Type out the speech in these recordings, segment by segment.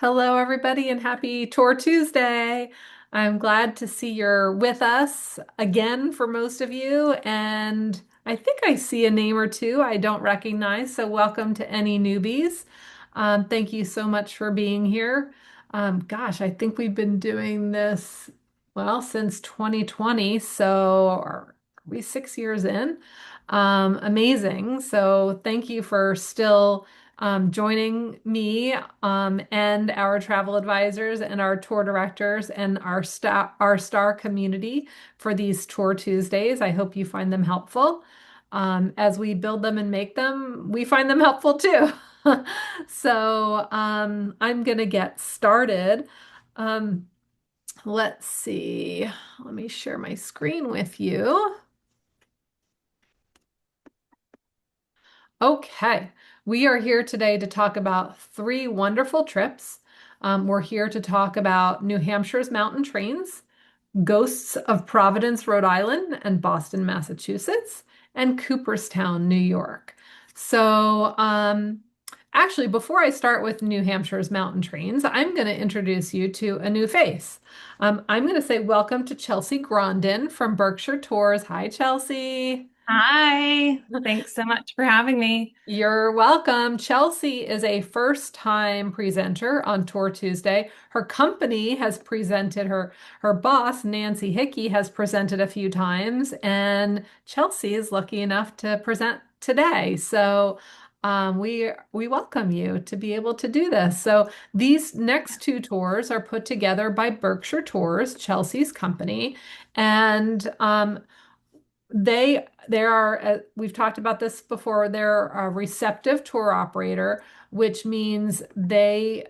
Hello, everybody, and happy Tour Tuesday. I'm glad to see you're with us again for most of you. And I think I see a name or two I don't recognize. So, welcome to any newbies. Thank you so much for being here. Gosh, I think we've been doing this, well, since 2020. So, are we 6 years in? Amazing. So, thank you for still joining me and our travel advisors and our tour directors and our star community for these Tour Tuesdays. I hope you find them helpful. As we build them and make them, we find them helpful too. So I'm gonna get started. Um, let's see. Let me share my screen with you. Okay, we are here today to talk about three wonderful trips. We're here to talk about New Hampshire's mountain trains, Ghosts of Providence, Rhode Island, and Boston, Massachusetts, and Cooperstown, New York. So, actually, before I start with New Hampshire's mountain trains, I'm going to introduce you to a new face. I'm going to say welcome to Chelsea Grondin from Berkshire Tours. Hi, Chelsea. Hi, thanks so much for having me. You're welcome. Chelsea is a first-time presenter on Tour Tuesday. Her company has presented her boss, Nancy Hickey, has presented a few times, and Chelsea is lucky enough to present today. So we welcome you to be able to do this. So these next two tours are put together by Berkshire Tours, Chelsea's company, and they are, we've talked about this before, they're a receptive tour operator, which means they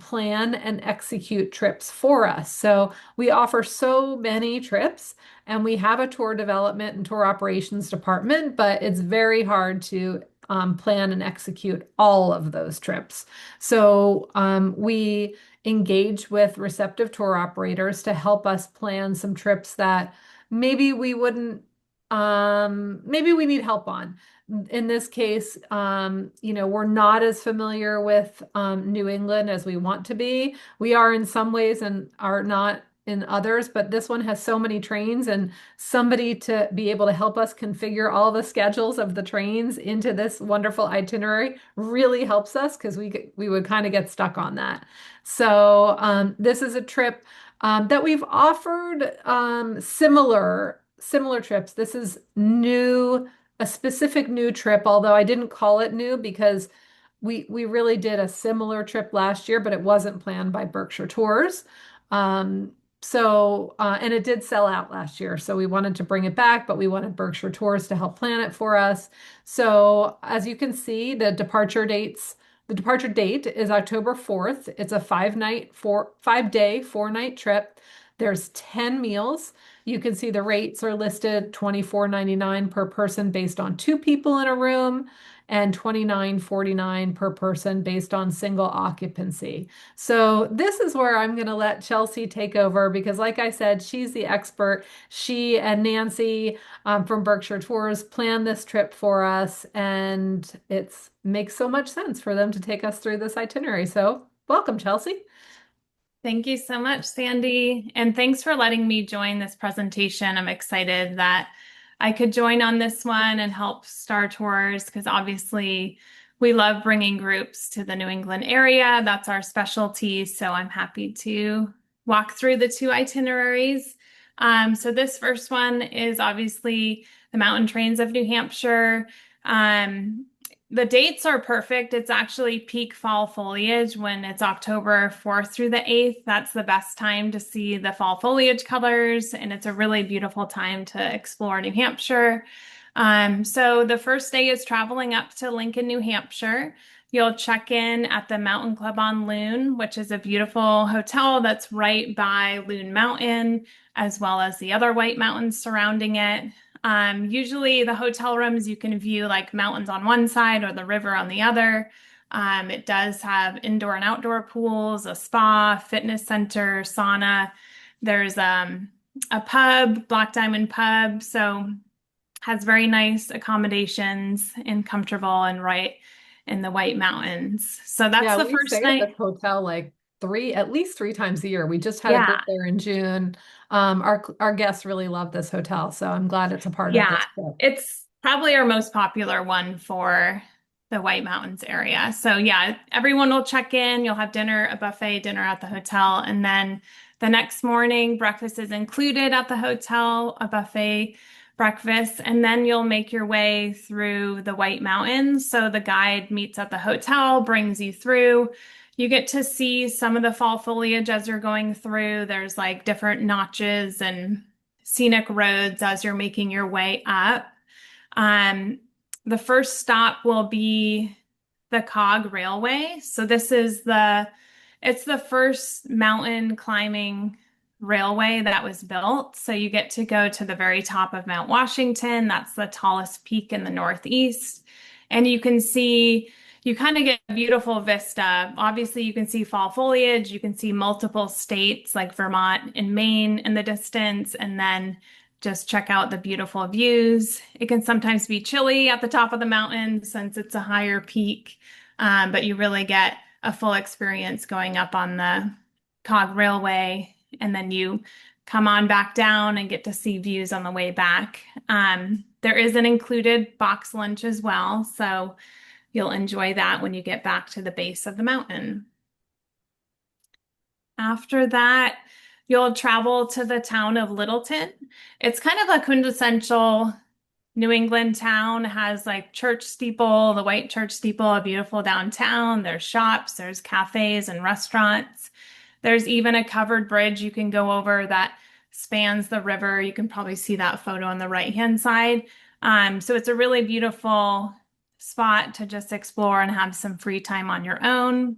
plan and execute trips for us. So we offer so many trips and we have a tour development and tour operations department, but it's very hard to plan and execute all of those trips. So we engage with receptive tour operators to help us plan some trips that maybe we wouldn't maybe we need help on. In this case, we're not as familiar with New England as we want to be. We are in some ways and are not in others, but this one has so many trains and somebody to be able to help us configure all the schedules of the trains into this wonderful itinerary really helps us because we would kind of get stuck on that. So this is a trip that we've offered similar trips. This is new, a specific new trip, although I didn't call it new because we really did a similar trip last year, but it wasn't planned by Berkshire Tours. And it did sell out last year, so we wanted to bring it back, but we wanted Berkshire Tours to help plan it for us. So as you can see, the departure date is October 4th. It's a 5-day, 4-night trip. There's 10 meals. You can see the rates are listed $24.99 per person based on two people in a room and $29.49 per person based on single occupancy. So this is where I'm going to let Chelsea take over because, like I said, she's the expert. She and Nancy from Berkshire Tours planned this trip for us, and it makes so much sense for them to take us through this itinerary. So welcome, Chelsea. Thank you so much, Sandy. And thanks for letting me join this presentation. I'm excited that I could join on this one and help Star Tours because obviously we love bringing groups to the New England area. That's our specialty. So I'm happy to walk through the two itineraries. So this first one is obviously the Mountain Trains of New Hampshire. The dates are perfect. It's actually peak fall foliage when it's October 4th through the 8th. That's the best time to see the fall foliage colors, and it's a really beautiful time to explore New Hampshire. So the first day is traveling up to Lincoln, New Hampshire. You'll check in at the Mountain Club on Loon, which is a beautiful hotel that's right by Loon Mountain, as well as the other White Mountains surrounding it. Usually the hotel rooms you can view like mountains on one side or the river on the other. It does have indoor and outdoor pools, a spa, fitness center, sauna. There's a pub, Black Diamond Pub, so has very nice accommodations and comfortable and right in the White Mountains. So that's Yeah, the we first stay at night. this hotel like at least 3 times a year. We just had a Yeah. group there in June. Our guests really love this hotel, so I'm glad it's a part of Yeah. this trip. It's probably our most popular one for the White Mountains area. So yeah, everyone will check in. You'll have dinner, a buffet dinner at the hotel. And then the next morning, breakfast is included at the hotel, a buffet breakfast. And then you'll make your way through the White Mountains. So the guide meets at the hotel, brings you through. You get to see some of the fall foliage as you're going through. There's like different notches and scenic roads as you're making your way up. Um, the first stop will be the Cog Railway. So it's the first mountain climbing railway that was built. So you get to go to the very top of Mount Washington. That's the tallest peak in the Northeast. And you kind of get a beautiful vista. Obviously, you can see fall foliage. You can see multiple states like Vermont and Maine in the distance. And then just check out the beautiful views. It can sometimes be chilly at the top of the mountain since it's a higher peak, but you really get a full experience going up on the Cog Railway, and then you come on back down and get to see views on the way back. There is an included box lunch as well, so you'll enjoy that when you get back to the base of the mountain. After that, you'll travel to the town of Littleton. It's kind of a quintessential New England town. It has like church steeple, the white church steeple, a beautiful downtown. There's shops, there's cafes and restaurants. There's even a covered bridge you can go over that spans the river. You can probably see that photo on the right-hand side. So it's a really beautiful spot to just explore and have some free time on your own.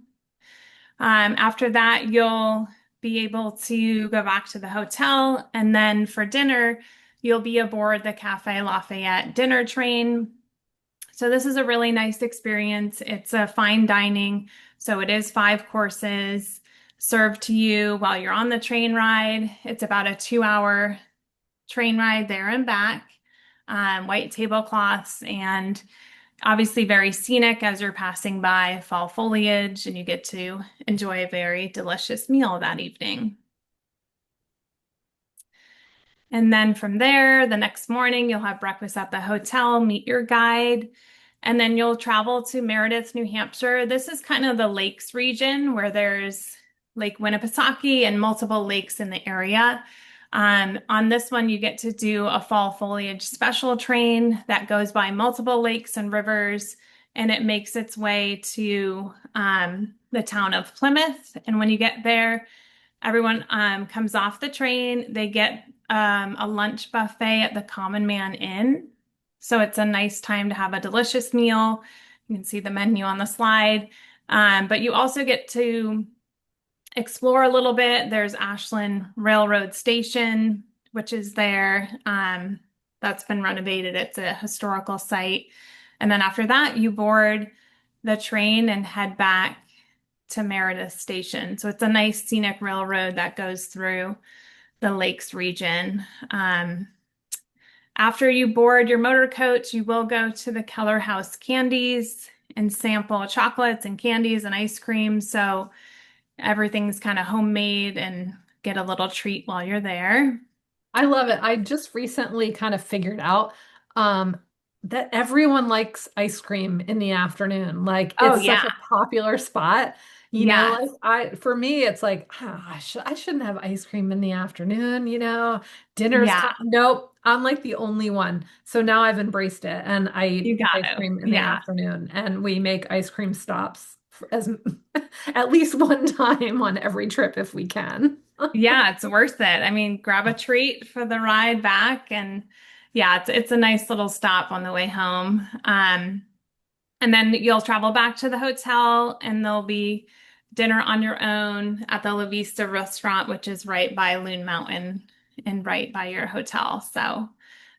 After that, you'll be able to go back to the hotel, and then for dinner, you'll be aboard the Cafe Lafayette dinner train. So this is a really nice experience. It's a fine dining, so it is 5 courses served to you while you're on the train ride. It's about a 2-hour train ride there and back. White tablecloths and obviously very scenic as you're passing by fall foliage, and you get to enjoy a very delicious meal that evening. And then from there, the next morning, you'll have breakfast at the hotel, meet your guide, and then you'll travel to Meredith, New Hampshire. This is kind of the lakes region where there's Lake Winnipesaukee and multiple lakes in the area. On this one, you get to do a fall foliage special train that goes by multiple lakes and rivers, and it makes its way to the town of Plymouth. And when you get there, everyone comes off the train. They get a lunch buffet at the Common Man Inn. So it's a nice time to have a delicious meal. You can see the menu on the slide. But you also get to explore a little bit. There's Ashland Railroad Station, which is there. That's been renovated. It's a historical site. And then after that, you board the train and head back to Meredith Station. So it's a nice scenic railroad that goes through the lakes region. After you board your motor coach, you will go to the Keller House Candies and sample chocolates and candies and ice cream. So everything's kind of homemade and get a little treat while you're there. I love it. I just recently kind of figured out um, that everyone likes ice cream in the afternoon. Like Oh, it's such yeah. a popular spot. Like Yes. for me, it's like, I shouldn't have ice cream in the afternoon, dinner's Yeah. time. Nope, I'm like the only one. So now I've embraced it and I You eat got ice to. cream in the Yeah. afternoon and we make ice cream stops as at least one time on every trip if we can. Yeah, it's worth it. I mean, grab a treat for the ride back, and yeah, it's a nice little stop on the way home. And then you'll travel back to the hotel, and there'll be dinner on your own at the La Vista restaurant, which is right by Loon Mountain and right by your hotel. So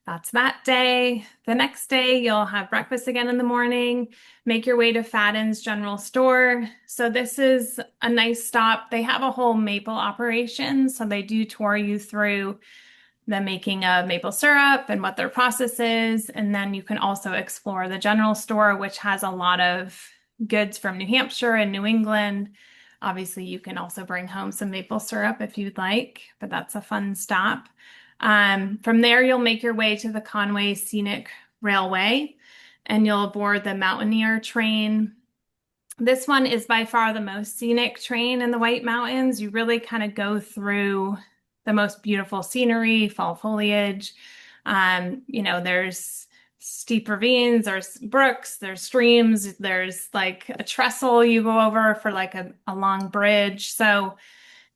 that's that day. The next day, you'll have breakfast again in the morning, make your way to Fadden's General Store. So this is a nice stop. They have a whole maple operation, so they do tour you through the making of maple syrup and what their process is. And then you can also explore the general store, which has a lot of goods from New Hampshire and New England. Obviously, you can also bring home some maple syrup if you'd like, but that's a fun stop. From there, you'll make your way to the Conway Scenic Railway and you'll board the Mountaineer train. This one is by far the most scenic train in the White Mountains. You really kind of go through the most beautiful scenery, fall foliage. There's steep ravines, there's brooks, there's streams, there's like a trestle you go over for like a long bridge. So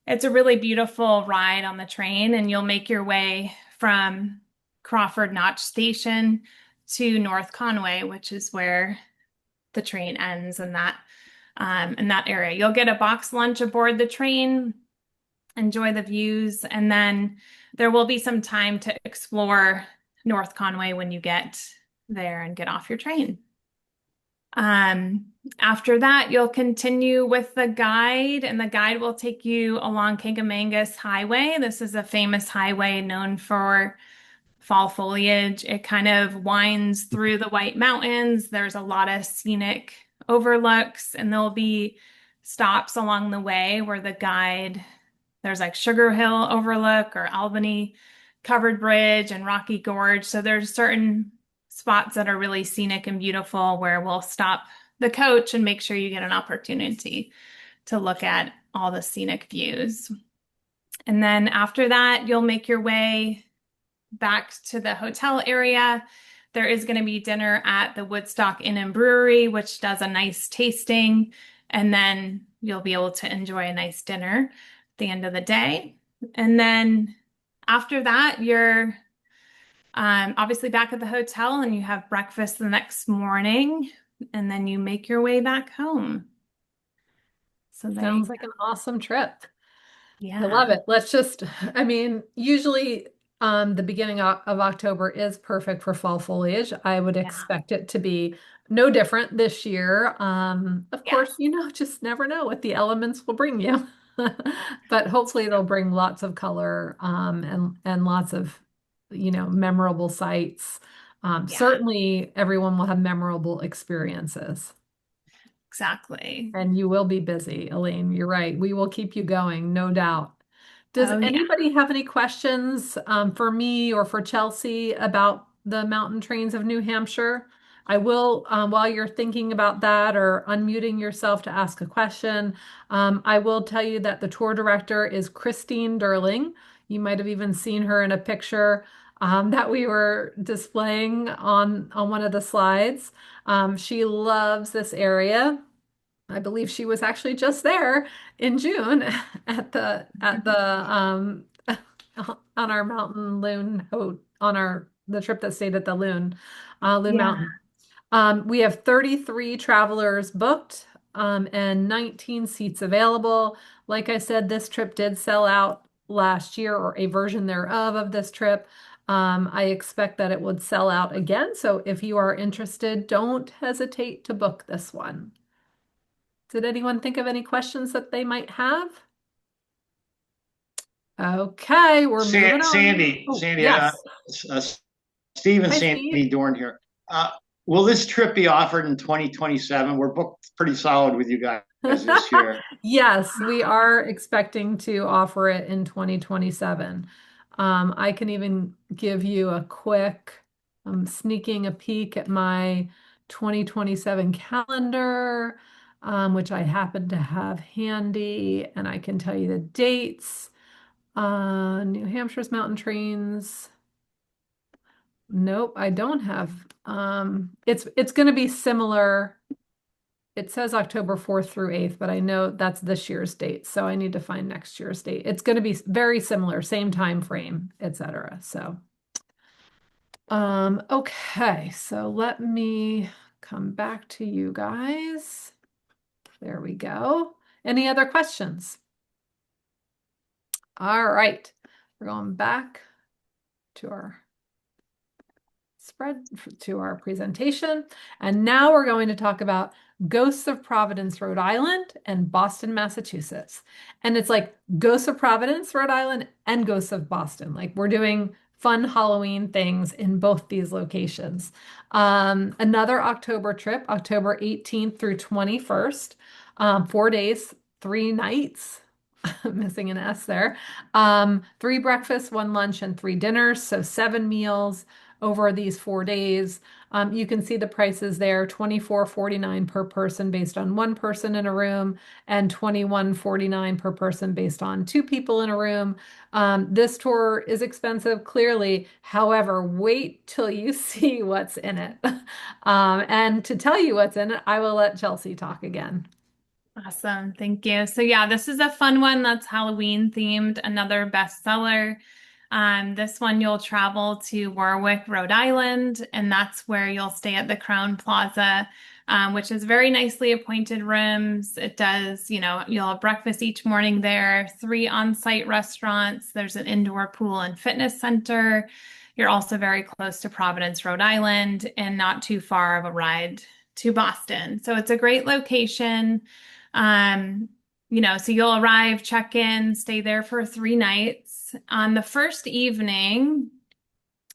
it's a really beautiful ride on the train, and you'll make your way from Crawford Notch Station to North Conway, which is where the train ends in that area. You'll get a box lunch aboard the train, enjoy the views, and then there will be some time to explore North Conway when you get there and get off your train. After that, you'll continue with the guide, and the guide will take you along Kancamagus Highway. This is a famous highway known for fall foliage. It kind of winds through the White Mountains. There's a lot of scenic overlooks, and there'll be stops along the way where the guide, there's like Sugar Hill Overlook or Albany Covered Bridge and Rocky Gorge. So there's certain spots that are really scenic and beautiful where we'll stop the coach and make sure you get an opportunity to look at all the scenic views. And then after that, you'll make your way back to the hotel area. There is going to be dinner at the Woodstock Inn and Brewery, which does a nice tasting, and then you'll be able to enjoy a nice dinner at the end of the day. And then after that, you're obviously back at the hotel and you have breakfast the next morning, and then you make your way back home. So there you Sounds go. like an awesome trip. I Yeah. love it. I mean, usually the beginning of October is perfect for fall foliage. I would Yeah. expect it to be no different this year. Of Yeah. course, just never know what the elements will bring you. But hopefully they'll bring lots of color and lots of, memorable sights. Yeah. Certainly everyone will have memorable experiences. Exactly. And you will be busy, Elaine. You're right. We will keep you going, no doubt. Does Oh, yeah. anybody have any questions for me or for Chelsea about the mountain trains of New Hampshire? I will, while you're thinking about that or unmuting yourself to ask a question, I will tell you that the tour director is Christine Durling. You might have even seen her in a picture that we were displaying on one of the slides. She loves this area. I believe she was actually just there in June at the on our mountain loon ho on our the trip that stayed at the Loon Yeah. Mountain. We have 33 travelers booked and 19 seats available. Like I said, this trip did sell out last year, or a version thereof of this trip. I expect that it would sell out again. So if you are interested, don't hesitate to book this one. Did anyone think of any questions that they might have? Okay, we're moving on. Sandy, Oh, Sandy, yes. uh, Steve and Hi, Steve. Sandy Dorn here. Uh, will this trip be offered in 2027? We're booked pretty solid with you guys this year. Yes, we are expecting to offer it in 2027. I can even give you a quick, sneaking a peek at my 2027 calendar, which I happen to have handy, and I can tell you the dates. New Hampshire's mountain trains. Nope, I don't have. It's going to be similar. It says October 4th through 8th, but I know that's this year's date, so I need to find next year's date. It's going to be very similar, same time frame, etc. So, okay, so let me come back to you guys. There we go. Any other questions? All right, we're going back to our spread to our presentation. And now we're going to talk about Ghosts of Providence, Rhode Island and Boston, Massachusetts. And it's like Ghosts of Providence, Rhode Island and Ghosts of Boston. Like we're doing fun Halloween things in both these locations. Another October trip, October 18th through 21st, 4 days. 3 nights. Missing an S there. 3 breakfasts, 1 lunch, and 3 dinners. So 7 meals over these 4 days. You can see the prices there, 24.49 per person based on one person in a room, and 21.49 per person based on two people in a room. This tour is expensive, clearly. However, wait till you see what's in it. And to tell you what's in it, I will let Chelsea talk again. Awesome. Thank you. So yeah, this is a fun one that's Halloween themed, another bestseller. This one you'll travel to Warwick, Rhode Island, and that's where you'll stay at the Crown Plaza, which is very nicely appointed rooms. It does, you'll have breakfast each morning there, 3 on-site restaurants. There's an indoor pool and fitness center. You're also very close to Providence, Rhode Island, and not too far of a ride to Boston. So it's a great location. Um, so you'll arrive, check in, stay there for 3 nights. On the first evening,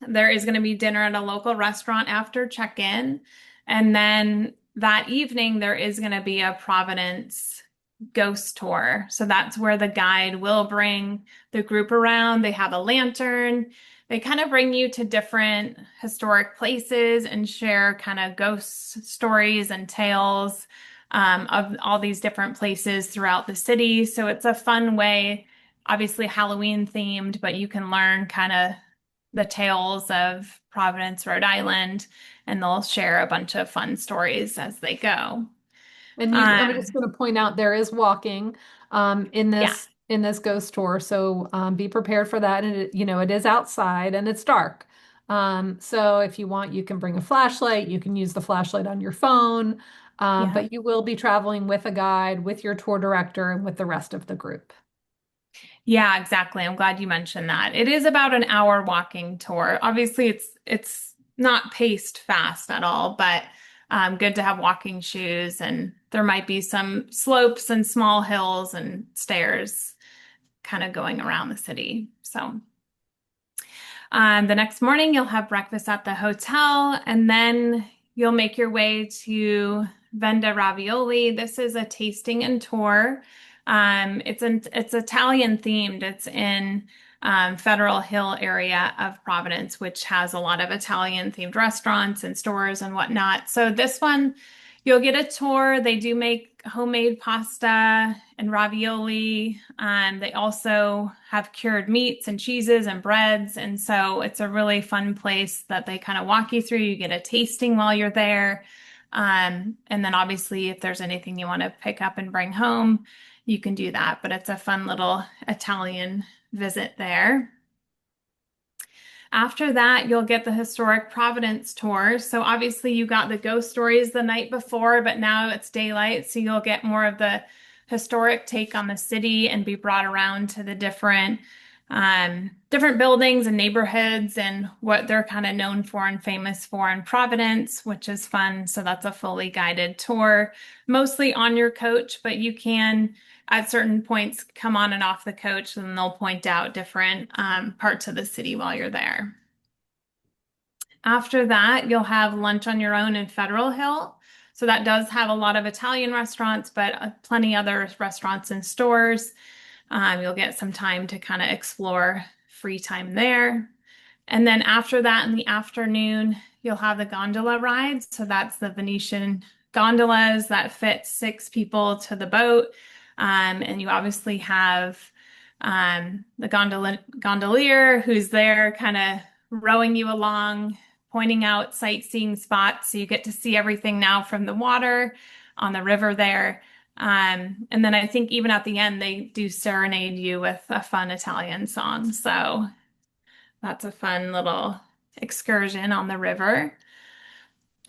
there is going to be dinner at a local restaurant after check-in. And then that evening, there is going to be a Providence ghost tour. So that's where the guide will bring the group around. They have a lantern. They kind of bring you to different historic places and share kind of ghost stories and tales of all these different places throughout the city. So it's a fun way, obviously Halloween themed, but you can learn kind of the tales of Providence, Rhode Island, and they'll share a bunch of fun stories as they go. And I'm just Um, going to point out there is walking in yeah, this ghost tour, so be prepared for that. And it is outside and it's dark. So if you want, you can bring a flashlight. You can use the flashlight on your phone, yeah. but you will be traveling with a guide, with your tour director, and with the rest of the group. Yeah, exactly. I'm glad you mentioned that. It is about an hour walking tour. Obviously, it's not paced fast at all, but good to have walking shoes, and there might be some slopes and small hills and stairs kind of going around the city. So the next morning, you'll have breakfast at the hotel, and then you'll make your way to Venda Ravioli. This is a tasting and tour. It's Italian themed. It's in Federal Hill area of Providence, which has a lot of Italian themed restaurants and stores and whatnot. So this one, you'll get a tour. They do make homemade pasta and ravioli. They also have cured meats and cheeses and breads. And so it's a really fun place that they kind of walk you through. You get a tasting while you're there. And then obviously, if there's anything you want to pick up and bring home, you can do that. But it's a fun little Italian visit there. After that, you'll get the historic Providence tour. So obviously you got the ghost stories the night before, but now it's daylight. So you'll get more of the historic take on the city and be brought around to the different buildings and neighborhoods and what they're kind of known for and famous for in Providence, which is fun. So that's a fully guided tour, mostly on your coach, but you can at certain points come on and off the coach and they'll point out different parts of the city while you're there. After that, you'll have lunch on your own in Federal Hill. So that does have a lot of Italian restaurants, but plenty other restaurants and stores. You'll get some time to kind of explore free time there. And then after that in the afternoon, you'll have the gondola rides. So that's the Venetian gondolas that fit 6 people to the boat. And you obviously have the gondolier who's there kind of rowing you along, pointing out sightseeing spots. So you get to see everything now from the water on the river there. And then I think even at the end, they do serenade you with a fun Italian song. So that's a fun little excursion on the river.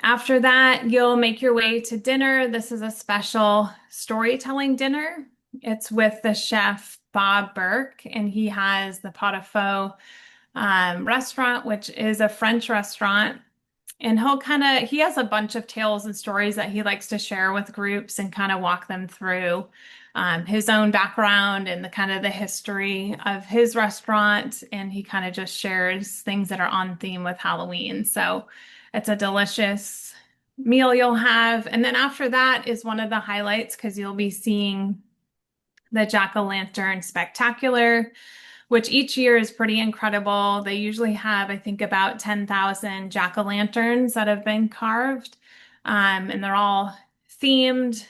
After that, you'll make your way to dinner. This is a special storytelling dinner. It's with the chef Bob Burke, and he has the Pot of Faux restaurant, which is a French restaurant. And he has a bunch of tales and stories that he likes to share with groups and kind of walk them through his own background and the kind of the history of his restaurant. And he kind of just shares things that are on theme with Halloween. So it's a delicious meal you'll have. And then after that is one of the highlights because you'll be seeing the Jack-o'-lantern Spectacular, which each year is pretty incredible. They usually have, I think, about 10,000 jack-o'-lanterns that have been carved. And they're all themed,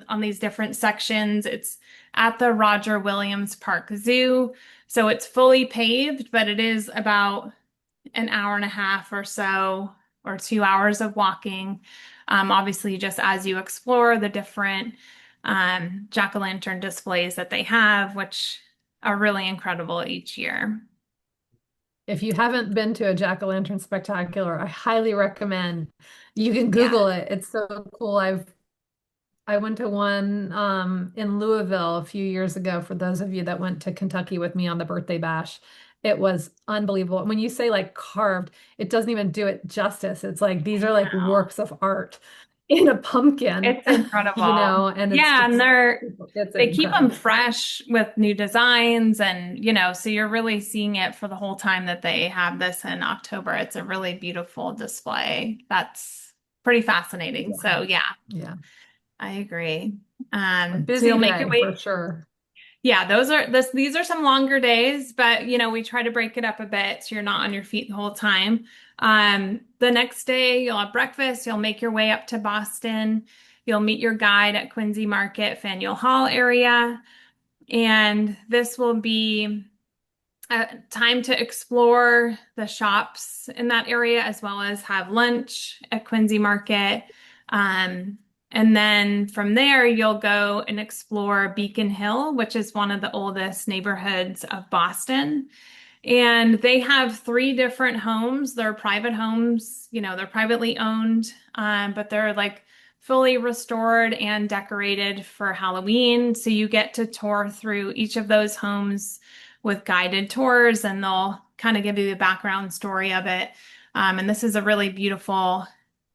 on these different sections. It's at the Roger Williams Park Zoo. So it's fully paved, but it is about an hour and a half or so, or 2 hours of walking. Obviously, just as you explore the different jack-o'-lantern displays that they have, which are really incredible each year. If you haven't been to a jack-o'-lantern spectacular, I highly recommend. You can Yeah. Google it. It's so cool. I went to one in Louisville a few years ago for those of you that went to Kentucky with me on the birthday bash. It was unbelievable. When you say like carved, it doesn't even do it justice. It's like these I are like know. works of art in a pumpkin, It's incredible. and it's Yeah, and just it's they keep them incredible. fresh with new designs and so you're really seeing it for the whole time that they have this in October. It's a really beautiful display. That's pretty fascinating. Yeah. So yeah, Yeah. I agree. A So busy you'll make your day for way. sure. Yeah, these are some longer days, but we try to break it up a bit so you're not on your feet the whole time. The next day you'll have breakfast, you'll make your way up to Boston. You'll meet your guide at Quincy Market, Faneuil Hall area, and this will be time to explore the shops in that area as well as have lunch at Quincy Market. Um, and then from there, you'll go and explore Beacon Hill, which is one of the oldest neighborhoods of Boston. And they have three different homes. They're private homes, they're privately owned, but they're like fully restored and decorated for Halloween. So you get to tour through each of those homes with guided tours, and they'll kind of give you the background story of it. And this is a really beautiful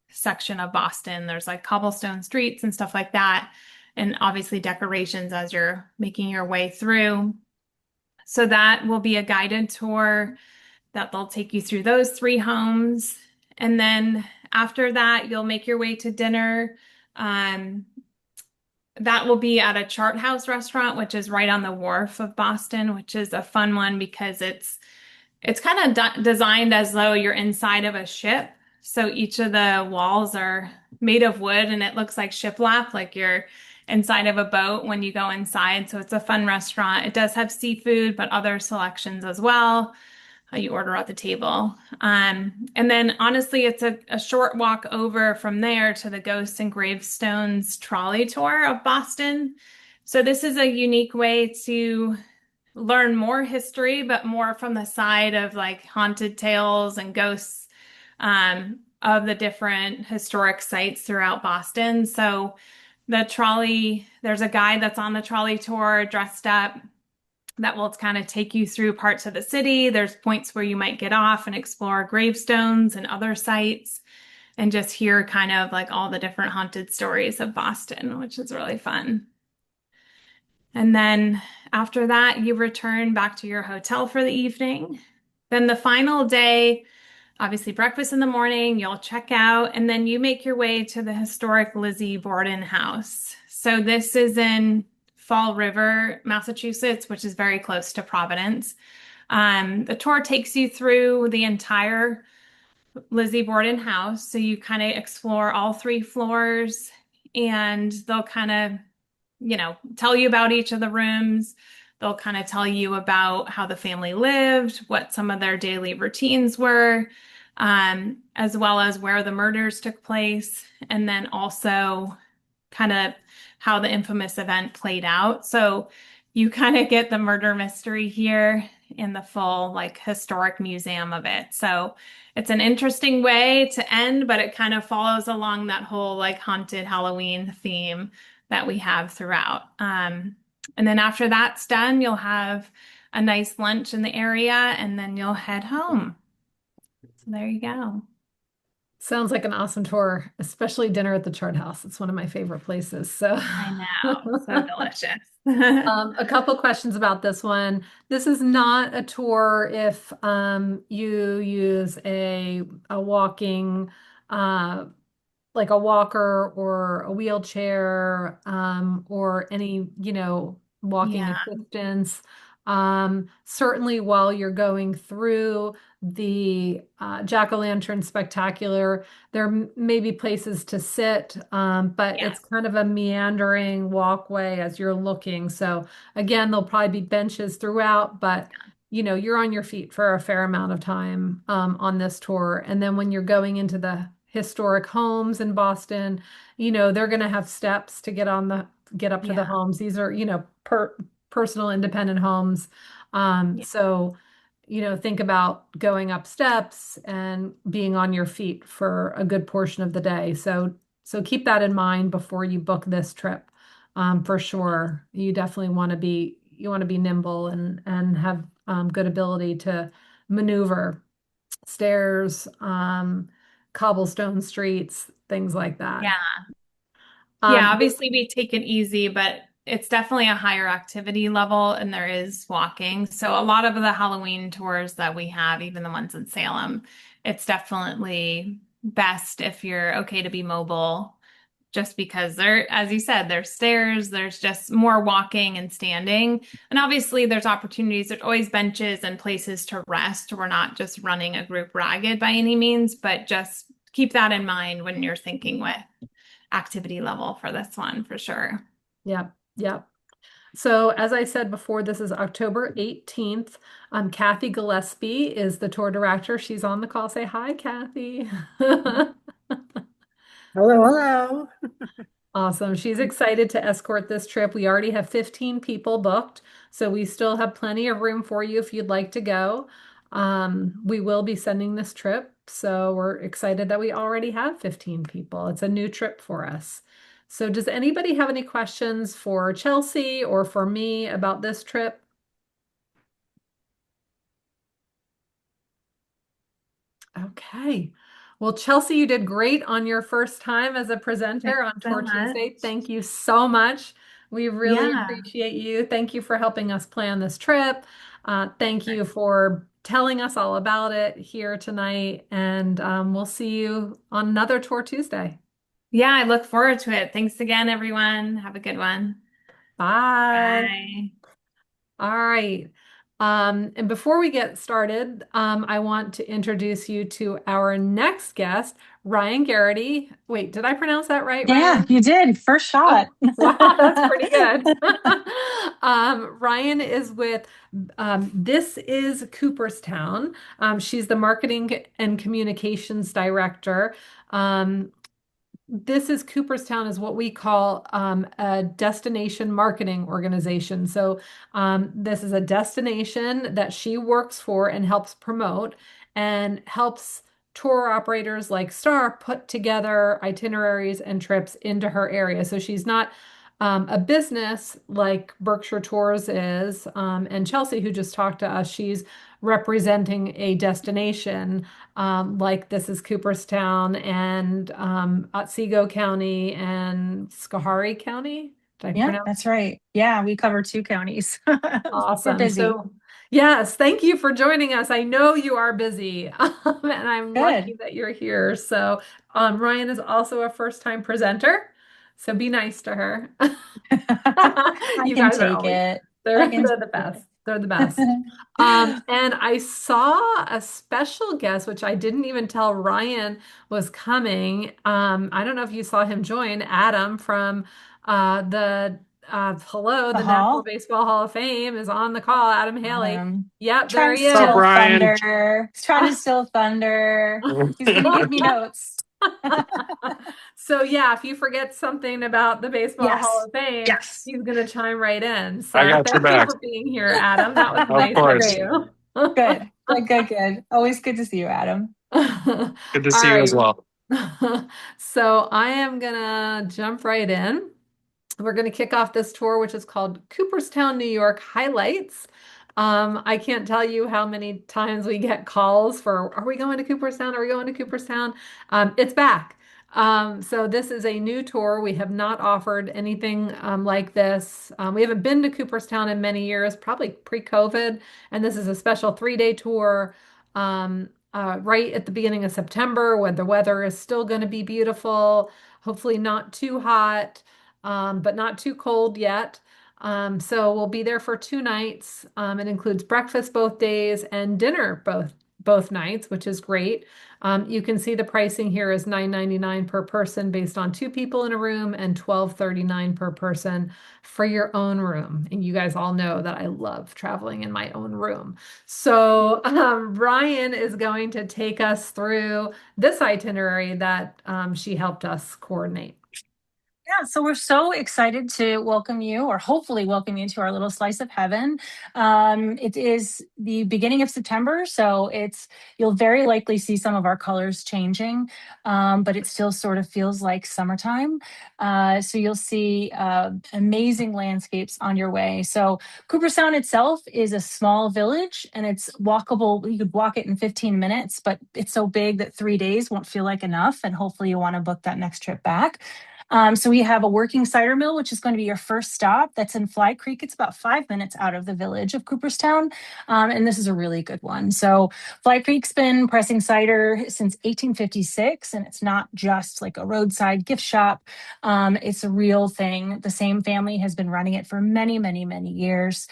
section of Boston. There's like cobblestone streets and stuff like that, and obviously decorations as you're making your way through. So that will be a guided tour that they'll take you through those three homes. And then after that, you'll make your way to dinner. Um, that will be at a Chart House restaurant, which is right on the wharf of Boston, which is a fun one because it's kind of designed as though you're inside of a ship. So each of the walls are made of wood and it looks like shiplap, like you're inside of a boat when you go inside. So it's a fun restaurant. It does have seafood, but other selections as well. You order at the table. And then honestly, it's a short walk over from there to the Ghosts and Gravestones trolley tour of Boston. So this is a unique way to learn more history, but more from the side of like haunted tales and ghosts of the different historic sites throughout Boston. So there's a guide that's on the trolley tour dressed up that will kind of take you through parts of the city. There's points where you might get off and explore gravestones and other sites and just hear kind of like all the different haunted stories of Boston, which is really fun. And then after that, you return back to your hotel for the evening. Then the final day, obviously breakfast in the morning, you'll check out, and then you make your way to the historic Lizzie Borden house. So this is in Fall River, Massachusetts, which is very close to Providence. The tour takes you through the entire Lizzie Borden house. So you kind of explore all three floors, and they'll kind of tell you about each of the rooms. They'll kind of tell you about how the family lived, what some of their daily routines were, as well as where the murders took place, and then also kind of how the infamous event played out. So you kind of get the murder mystery here in the full, like, historic museum of it. So it's an interesting way to end, but it kind of follows along that whole, like, haunted Halloween theme that we have throughout. And then after that's done, you'll have a nice lunch in the area and then you'll head home. So there you go. Sounds like an awesome tour, especially dinner at the Chart House. It's one of my favorite places. So, I know. So delicious. a couple questions about this one. This is not a tour if you use a walking like a walker or a wheelchair or any, walking Yeah. assistance. Certainly while you're going through the Jack-o'-lantern spectacular, there may be places to sit, but it's Yes. kind of a meandering walkway as you're looking. So again, there'll probably be benches throughout, but you're on your feet for a fair amount of time on this tour. And then when you're going into the historic homes in Boston, they're going to have steps to get up to the Yeah. homes. These are, personal independent homes. Yeah. So, think about going up steps and being on your feet for a good portion of the day. So keep that in mind before you book this trip. For sure, you want to be nimble and have good ability to maneuver stairs, cobblestone streets, things like that. Yeah. Yeah, Um, obviously we take it easy, but it's definitely a higher activity level and there is walking. So a lot of the Halloween tours that we have, even the ones in Salem, it's definitely best if you're okay to be mobile, just because there, as you said, there's stairs, there's just more walking and standing. And obviously there's opportunities, there's always benches and places to rest. We're not just running a group ragged by any means, but just keep that in mind when you're thinking with activity level for this one for sure. yeah, yeah. So as I said before, this is October 18th. Kathy Gillespie is the tour director. She's on the call. Say hi, Kathy. Hello, hello. Awesome. She's excited to escort this trip. We already have 15 people booked, so we still have plenty of room for you if you'd like to go. We will be sending this trip, so we're excited that we already have 15 people. It's a new trip for us. So does anybody have any questions for Chelsea or for me about this trip? Okay. Well, Chelsea, you did great on your first time as a presenter Thanks on so Tour much. Tuesday. Thank you so much. We really Yeah. appreciate you. Thank you for helping us plan this trip. Thank you for telling us all about it here tonight. And we'll see you on another Tour Tuesday. Yeah, I look forward to it. Thanks again, everyone. Have a good one. Bye. Bye. All right. And before we get started, I want to introduce you to our next guest, Ryan Garrity. Wait, did I pronounce that right, Yeah, Ryan? you did. First Oh, shot. wow, that's pretty good. Ryan is with This is Cooperstown. She's the marketing and communications director. Um, this is Cooperstown is what we call a destination marketing organization. So this is a destination that she works for and helps promote and helps tour operators like Star put together itineraries and trips into her area. So she's not a business like Berkshire Tours is. And Chelsea, who just talked to us, she's representing a destination like this is Cooperstown and Otsego County and Schoharie County. Did I Yep, pronounce? that's right. Yeah, we cover two counties. We're Awesome. busy. So, yes, thank you for joining us. I know you are busy, and I'm lucky Good. that you're here. So, Ryan is also a first-time presenter, so be nice to her. I You can guys are take always it. I can they're the take best. They're the best. it. And I saw a special guest, which I didn't even tell Ryan was coming. I don't know if you saw him join, Adam from the The the National hall. Baseball Hall of Fame is on the call. Adam Haley. Yep, there Trying to he What's up, is. steal Ryan? thunder. He's trying to steal thunder. He's gonna give me notes. So yeah, if you forget something about the Baseball Hall Yes. of Fame, Yes. he's going to chime right in. I So got your thank you back. for being here, Adam. That was Of nice of course. Great. you. Good. Good, good, good. Always good to see you, Adam. All Good to see you right. as well. So I am gonna jump right in. We're going to kick off this tour, which is called Cooperstown, New York Highlights. I can't tell you how many times we get calls for, are we going to Cooperstown? Are we going to Cooperstown? It's back. So this is a new tour. We have not offered anything like this. We haven't been to Cooperstown in many years, probably pre-COVID, and this is a special 3-day tour. Right at the beginning of September when the weather is still going to be beautiful, hopefully not too hot but not too cold yet. So we'll be there for 2 nights. It includes breakfast both days and dinner both nights, which is great. You can see the pricing here is $9.99 per person based on 2 people in a room and $12.39 per person for your own room. And you guys all know that I love traveling in my own room. So Ryan is going to take us through this itinerary that she helped us coordinate. Yeah, so we're so excited to welcome you, or hopefully welcome you to our little slice of heaven. It is the beginning of September, so you'll very likely see some of our colors changing, but it still sort of feels like summertime. So you'll see amazing landscapes on your way. So Cooperstown itself is a small village, and it's walkable. You could walk it in 15 minutes, but it's so big that 3 days won't feel like enough, and hopefully you want to book that next trip back. So we have a working cider mill, which is going to be your first stop. That's in Fly Creek. It's about 5 minutes out of the village of Cooperstown. And this is a really good one. So Fly Creek's been pressing cider since 1856, and it's not just like a roadside gift shop. It's a real thing. The same family has been running it for many, many, many years.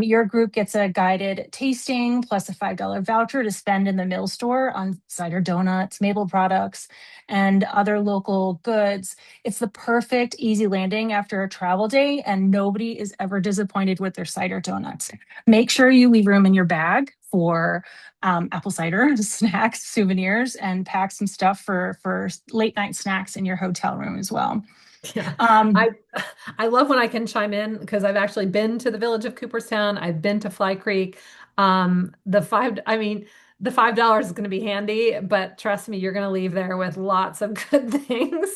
Your group gets a guided tasting plus a $5 voucher to spend in the mill store on cider donuts, maple products, and other local goods. It's the perfect easy landing after a travel day, and nobody is ever disappointed with their cider donuts. Make sure you leave room in your bag for apple cider, snacks, souvenirs, and pack some stuff for late night snacks in your hotel room as well. Yeah, Um, I I love when I can chime in because I've actually been to the village of Cooperstown. I've been to Fly Creek. I mean, the $5 is going to be handy, but trust me, you're going to leave there with lots of good things.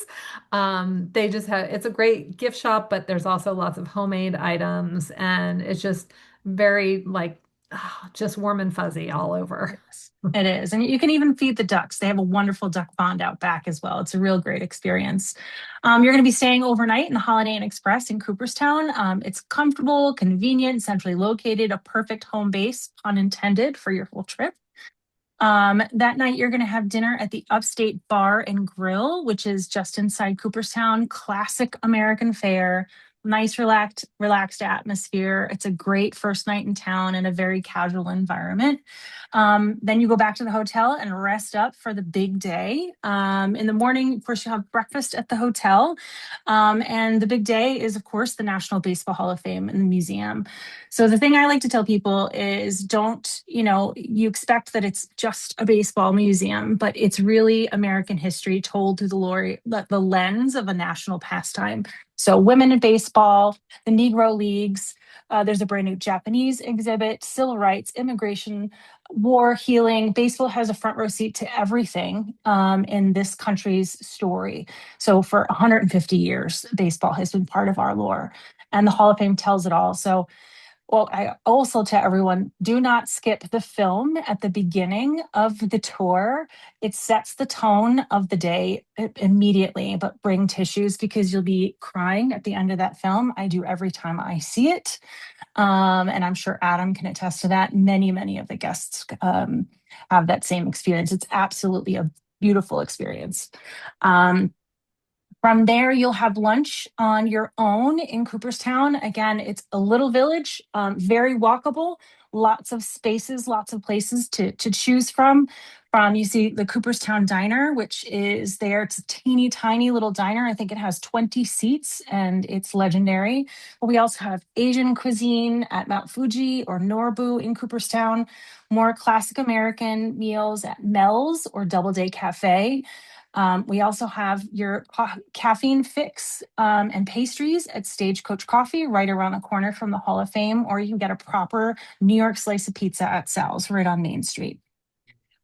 They just have, it's a great gift shop, but there's also lots of homemade items, and it's just very like, just warm and fuzzy all over. Yes, it is. And you can even feed the ducks. They have a wonderful duck pond out back as well. It's a real great experience. You're going to be staying overnight in the Holiday Inn Express in Cooperstown. It's comfortable, convenient, centrally located, a perfect home base, pun intended, for your whole trip. That night, you're going to have dinner at the Upstate Bar and Grill, which is just inside Cooperstown. Classic American fare, nice, relaxed atmosphere. It's a great first night in town in a very casual environment. Then you go back to the hotel and rest up for the big day. In the morning, of course, you have breakfast at the hotel. And the big day is, of course, the National Baseball Hall of Fame in the museum. So the thing I like to tell people is you expect that it's just a baseball museum, but it's really American history told through the lens of a national pastime. So women in baseball, the Negro Leagues, there's a brand new Japanese exhibit, civil rights, immigration, war, healing. Baseball has a front row seat to everything in this country's story. So for 150 years, baseball has been part of our lore, and the Hall of Fame tells it all. So I also tell everyone, do not skip the film at the beginning of the tour. It sets the tone of the day immediately, but bring tissues because you'll be crying at the end of that film. I do every time I see it. And I'm sure Adam can attest to that. Many, many of the guests have that same experience. It's absolutely a beautiful experience. From there, you'll have lunch on your own in Cooperstown. Again, it's a little village, very walkable, lots of spaces, lots of places to choose from. You see the Cooperstown Diner, which is there. It's a teeny tiny little diner. I think it has 20 seats and it's legendary. But we also have Asian cuisine at Mount Fuji or Nobu in Cooperstown, more classic American meals at Mel's or Doubleday Cafe. We also have your caffeine fix and pastries at Stagecoach Coffee right around the corner from the Hall of Fame, or you can get a proper New York slice of pizza at Sal's right on Main Street.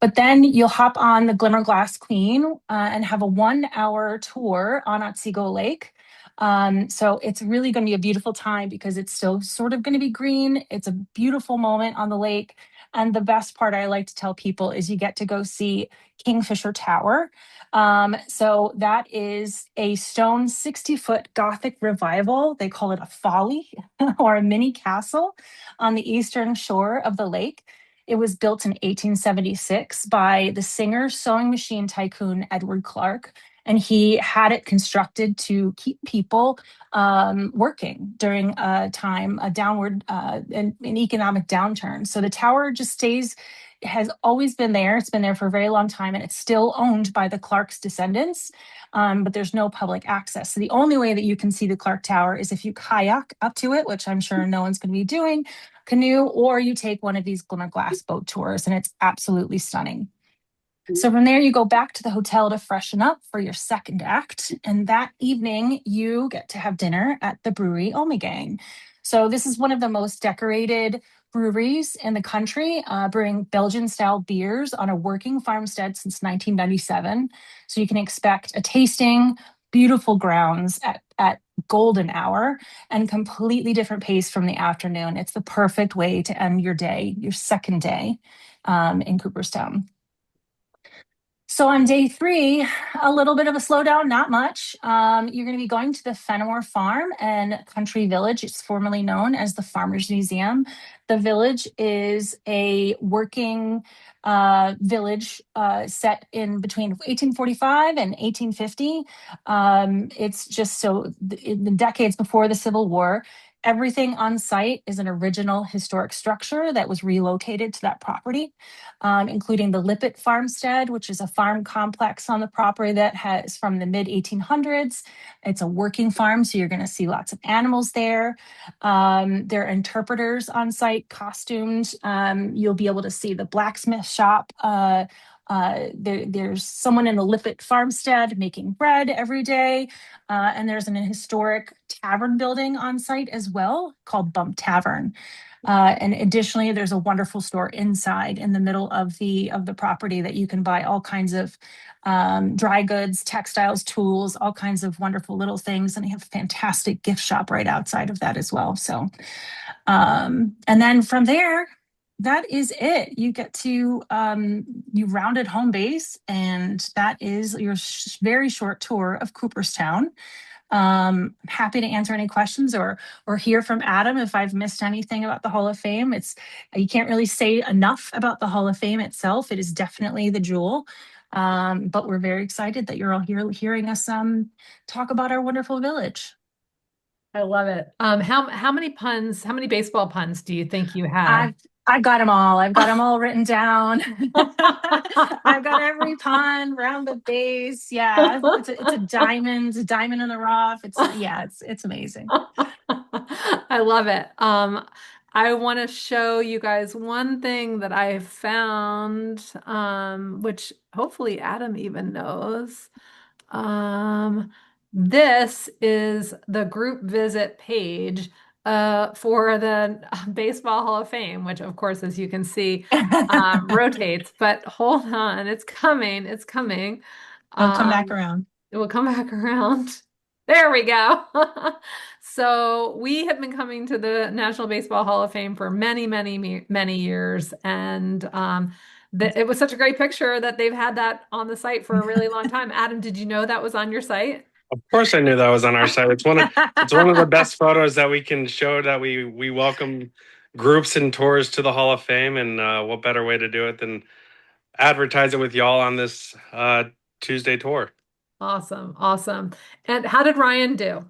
But then you'll hop on the Glimmerglass Queen and have a 1 hour tour on Otsego Lake. So it's really going to be a beautiful time because it's still sort of going to be green. It's a beautiful moment on the lake. And the best part I like to tell people is you get to go see Kingfisher Tower. So that is a stone 60-foot Gothic revival. They call it a folly or a mini castle on the eastern shore of the lake. It was built in 1876 by the singer sewing machine tycoon Edward Clark. and he had it constructed to keep people working during a time, a downward, an economic downturn. So the tower just stays, has always been there. It's been there for a very long time, and it's still owned by the Clark's descendants, but there's no public access. So the only way that you can see the Clark Tower is if you kayak up to it, which I'm sure no one's going to be doing, canoe, or you take one of these glimmer glass boat tours, and it's absolutely stunning. So from there, you go back to the hotel to freshen up for your second act. And that evening, you get to have dinner at the brewery Omegang. So this is one of the most decorated breweries in the country, brewing Belgian-style beers on a working farmstead since 1997. So you can expect a tasting, beautiful grounds at golden hour, and completely different pace from the afternoon. It's the perfect way to end your day, your second day in Cooperstown. So on day 3, a little bit of a slowdown, not much. You're going to be going to the Fenimore Farm and Country Village. It's formerly known as the Farmers Museum. The village is a working village set in between 1845 and 1850. It's just so in the decades before the Civil War. Everything on site is an original historic structure that was relocated to that property, including the Lippett Farmstead, which is a farm complex on the property that has from the mid 1800s. It's a working farm, so you're going to see lots of animals there. There are interpreters on site, costumed. You'll be able to see the blacksmith shop. There's someone in the Lippett farmstead making bread every day. And there's an historic tavern building on site as well called Bump Tavern. And additionally, there's a wonderful store inside in the middle of the property that you can buy all kinds of dry goods, textiles, tools, all kinds of wonderful little things. And they have a fantastic gift shop right outside of that as well. So, and then from there, that is it. You get to you rounded home base, and that is your very short tour of Cooperstown. I'm happy to answer any questions or hear from Adam if I've missed anything about the Hall of Fame. It's you can't really say enough about the Hall of Fame itself. It is definitely the jewel. But we're very excited that you're all here hearing us talk about our wonderful village. I love it. How many puns, how many baseball puns do you think you had? I've got them all. I've got them all written down. I've got every pun, round the base. Yeah, it's a diamond, in the rough. It's amazing. I love it. I want to show you guys one thing that I found, which hopefully Adam even knows. Um, this is the group visit page for the Baseball Hall of Fame, which of course, as you can see, rotates. But hold on, it's coming. It's coming. It'll come back around. It will come back around. There we go. So we have been coming to the National Baseball Hall of Fame for many, many, many years, and it was such a great picture that they've had that on the site for a really long time. Adam, did you know that was on your site? Of course, I knew that was on our site. It's one of the best photos that we can show that we welcome groups and tours to the Hall of Fame, and what better way to do it than advertise it with y'all on this Tuesday tour. Awesome, awesome. And how did Ryan do?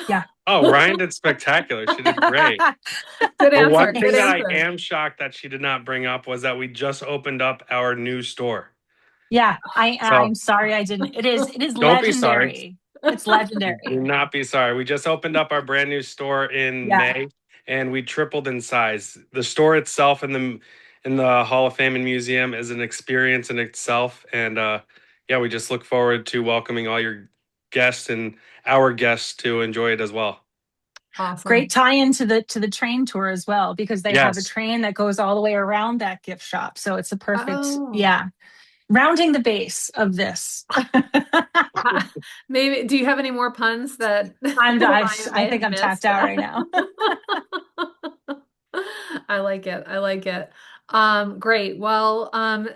Yeah. Oh, Ryan did spectacular. She did great. Good But answer. one thing Good that answer. I am shocked that she did not bring up was that we just opened up our new store. Yeah, So I'm sorry I didn't. It is don't be sorry. legendary. It's legendary. Do not be sorry. We just opened up our brand new store in Yeah. May, and we tripled in size. The store itself in the Hall of Fame and Museum is an experience in itself, and yeah, we just look forward to welcoming all your guests and our guests to enjoy it as well. Awesome. Great tie-in to the train tour as well, because they have a Yes. train that goes all the way around that gift shop. So it's a perfect, Oh. rounding the base of this. Maybe, do you have any more puns that I Ryan may think have I'm tapped missed? out right now. I like it. I like it. Great. Well,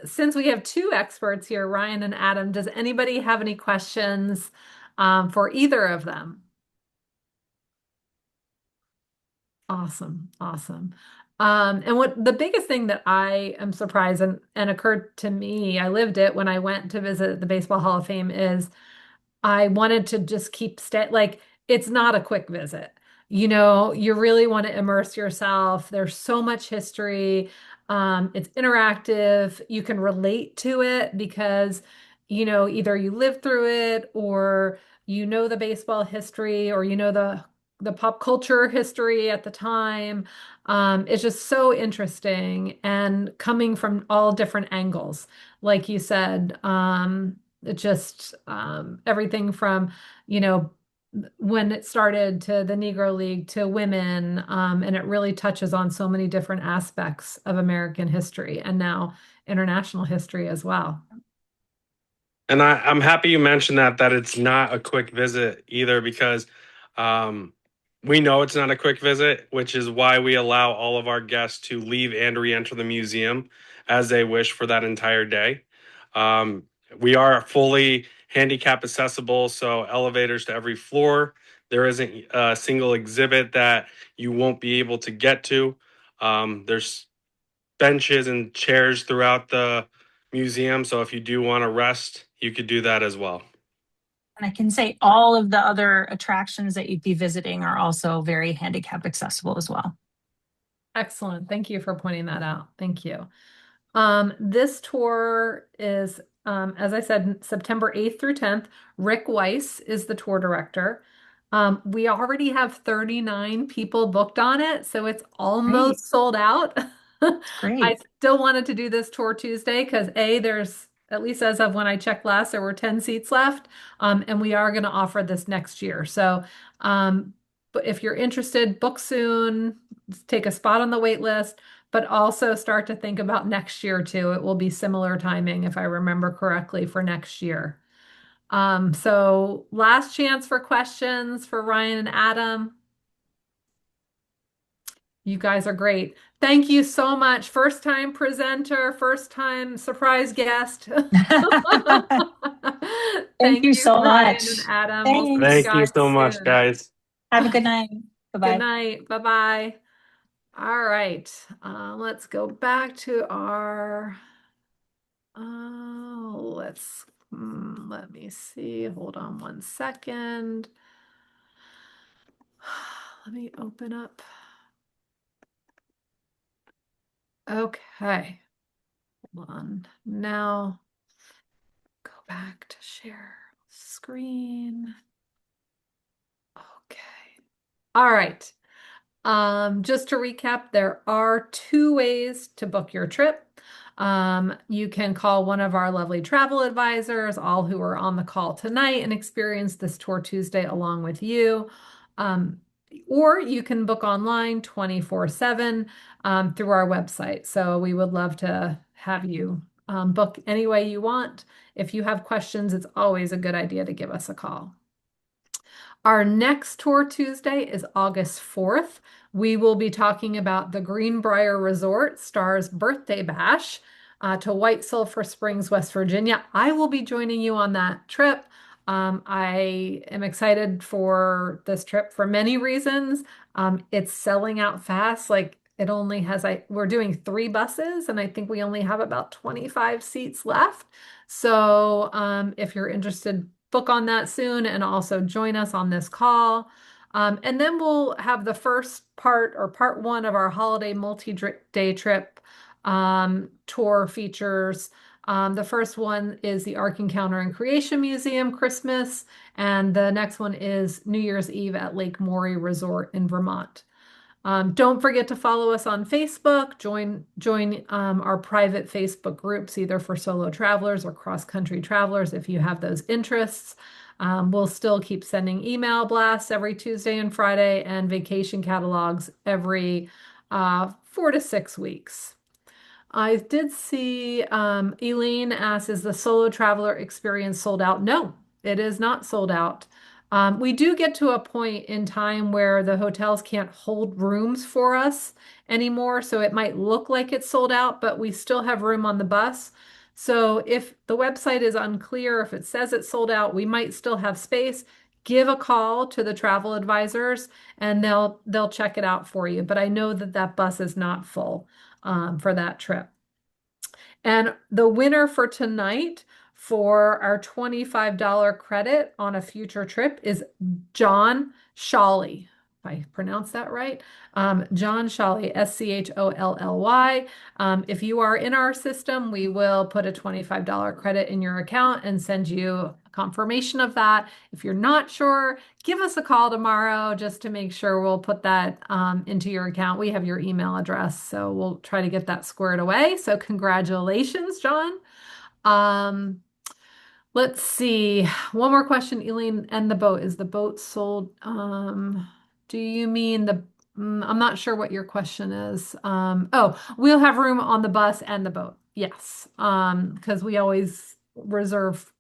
since we have two experts here, Ryan and Adam, does anybody have any questions for either of them? Awesome. Awesome. And what the biggest thing that I am surprised and occurred to me, I lived it when I went to visit the Baseball Hall of Fame, is I wanted to just keep like it's not a quick visit. You really want to immerse yourself. There's so much history. It's interactive. You can relate to it because, either you lived through it or the baseball history or the pop culture history at the time. It's just so interesting and coming from all different angles. Like you said, it just everything from, you know, when it started to the Negro League to women, and it really touches on so many different aspects of American history and now international history as well. And I'm happy you mentioned that it's not a quick visit either, because um, we know it's not a quick visit, which is why we allow all of our guests to leave and re-enter the museum as they wish for that entire day. Um, we are fully handicap accessible, so elevators to every floor. There isn't a single exhibit that you won't be able to get to. There's benches and chairs throughout the museum. So if you do want to rest, you could do that as well. And I can say all of the other attractions that you'd be visiting are also very handicap accessible as well. Excellent. Thank you for pointing that out. Thank you. This tour is, as I said, September 8th through 10th. Rick Weiss is the tour director. We already have 39 people booked on it, so it's Great. almost sold out. I Great. still wanted to do this tour Tuesday because there's, at least as of when I checked last, there were 10 seats left. And we are going to offer this next year. So, but if you're interested, book soon, take a spot on the wait list, but also start to think about next year too. It will be similar timing, if I remember correctly, for next year. So last chance for questions for Ryan and Adam. You guys are great. Thank you so much. First time presenter, first time surprise guest. Thank Thank you you, so Ryan and much. Adam. We'll see you Thanks. Thank you guys so much, soon. guys. Have a good night. Bye Good bye. night. Bye-bye. All right. Let's go back to our, let me see. Hold on one second. Let me open up. Okay. Hold on. Now go back to share screen. Okay. All right. Just to recap, there are two ways to book your trip. You can call one of our lovely travel advisors, all who are on the call tonight, and experience this tour Tuesday along with you. Um, or you can book online 24/7 through our website. So we would love to have you book any way you want. If you have questions, it's always a good idea to give us a call. Our next tour Tuesday is August 4th. We will be talking about the Greenbrier Resort Stars Birthday Bash to White Sulphur Springs, West Virginia. I will be joining you on that trip. I am excited for this trip for many reasons. It's selling out fast. Like it only has, we're doing 3 buses, and I think we only have about 25 seats left. So if you're interested, book on that soon and also join us on this call. And then we'll have the first part or part one of our holiday multi-day trip tour features. The first one is the Ark Encounter and Creation Museum Christmas, and the next one is New Year's Eve at Lake Maury Resort in Vermont. Don't forget to follow us on Facebook. Join our private Facebook groups, either for solo travelers or cross-country travelers, if you have those interests. We'll still keep sending email blasts every Tuesday and Friday, and vacation catalogs every 4 to 6 weeks. I did see Elaine asks, is the solo traveler experience sold out? No, it is not sold out. We do get to a point in time where the hotels can't hold rooms for us anymore, so it might look like it's sold out, but we still have room on the bus. So if the website is unclear, if it says it's sold out, we might still have space. Give a call to the travel advisors and they'll check it out for you. But I know that that bus is not full for that trip. And the winner for tonight for our $25 credit on a future trip is John Shawley. If I pronounce that right. John Shawley, Scholly. If you are in our system, we will put a $25 credit in your account and send you a confirmation of that. If you're not sure, give us a call tomorrow just to make sure we'll put that into your account. We have your email address, so we'll try to get that squared away. So congratulations, John. Let's see. One more question, Eileen, and the boat. Is the boat sold? Do you mean I'm not sure what your question is. Oh, we'll have room on the bus and the boat. Yes. Because we always reserve,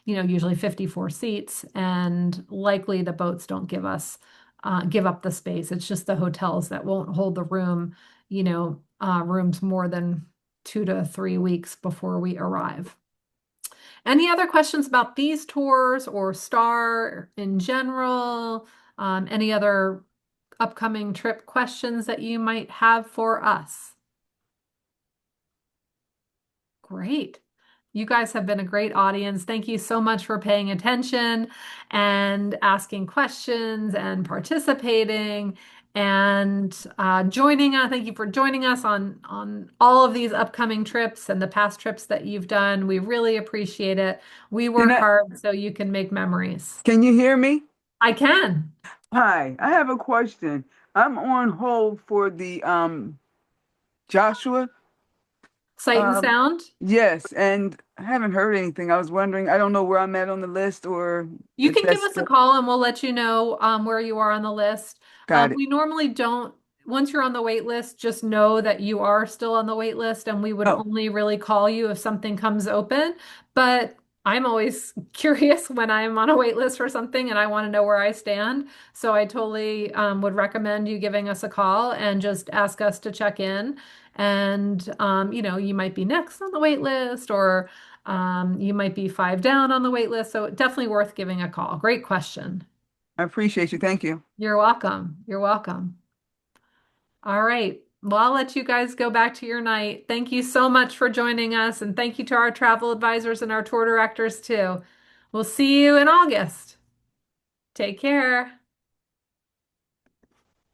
usually 54 seats, and likely the boats don't give up the space. It's just the hotels that won't hold the rooms more than 2 to 3 weeks before we arrive. Any other questions about these tours or Star in general? Any other upcoming trip questions that you might have for us? Great. You guys have been a great audience. Thank you so much for paying attention and asking questions and participating and joining us. Thank you for joining us on all of these upcoming trips and the past trips that you've done. We really appreciate it. We Can work I, hard so you can make memories. can you hear me? I can. Hi, I have a question. I'm on hold for the Joshua. Sight and Um, sound. yes, and I haven't heard anything. I was wondering, I don't know where I'm at on the list or You if can give that's us a still call and we'll let you know where you are on the list. got it. We normally don't, once you're on the wait list, just know that you are still on the wait list and we would Oh, only really call you if something comes open. But I'm always curious when I'm on a wait list for something and I want to know where I stand. So I totally would recommend you giving us a call and just ask us to check in. And, you might be next on the wait list or you might be 5 down on the wait list, so definitely worth giving a call. Great question. I appreciate you. Thank you. You're welcome. You're welcome. All right. Well, I'll let you guys go back to your night. Thank you so much for joining us, and thank you to our travel advisors and our tour directors too. We'll see you in August. Take care.